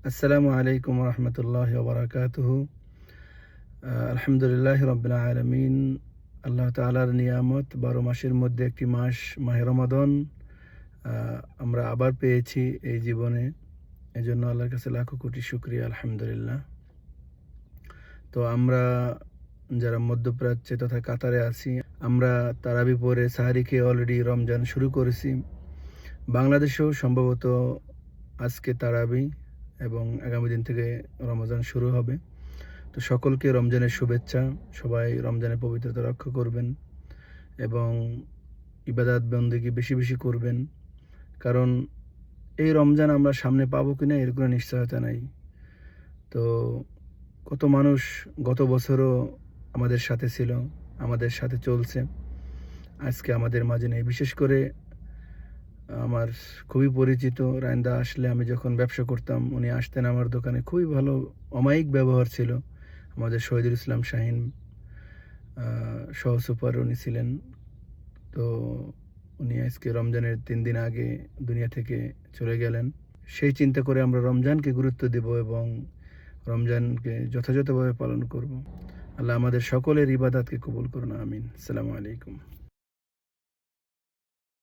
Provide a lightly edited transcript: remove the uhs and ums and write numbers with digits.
আসসালামু আলাইকুম রহমতুল্লাহি ওয়া বারাকাতুহু। আলহামদুলিল্লাহ রাব্বিল আলামিন। আল্লাহ তাআলার নিয়ামত ১২ মাসের মধ্যে একটি মাস মাহে রমাদান আমরা আবার পেয়েছি এই জীবনে। এজন্য আল্লাহর কাছে লাখো কোটি শুকরিয়া, আলহামদুলিল্লাহ। তো আমরা যারা মধ্যপ্রাচ্যে তথা কাতারে আছি, আমরা তারাবি পড়ে সাহারি খেয়ে অলরেডি রমজান শুরু করেছি। বাংলাদেশেও সম্ভবত আজকে তারাবি এবং আগামী দিন থেকে রমজান শুরু হবে। তো সকলকে রমজানের শুভেচ্ছা। সবাই রমজানের পবিত্রতা রক্ষা করবেন এবং ইবাদত বন্দেগী বেশি বেশি করবেন, কারণ এই রমজান আমরা সামনে পাবো কিনা এর কোনো নিশ্চয়তা নাই। তো কত মানুষ গত বছরও আমাদের সাথে ছিল, আমাদের সাথে চলছে, আজকে আমাদের মাঝে নেই। বিশেষ করে আমার খুবই পরিচিত রায়ন্দা আসলে, আমি যখন ব্যবসা করতাম উনি আসতেন আমার দোকানে, খুবই ভালো অমায়িক ব্যবহার ছিল। আমাদের শহীদুল ইসলাম শাহিন সহ সুপার উনি ছিলেন। তো উনি আজকে রমজানের ৩ দিন আগে দুনিয়া থেকে চলে গেলেন। সেই চিন্তা করে আমরা রমজানকে গুরুত্ব দেব এবং রমজানকে যথাযথভাবে পালন করব। আল্লাহ আমাদের সকলের ইবাদতকে কবুল করুন, আমিন। আসসালামু আলাইকুম।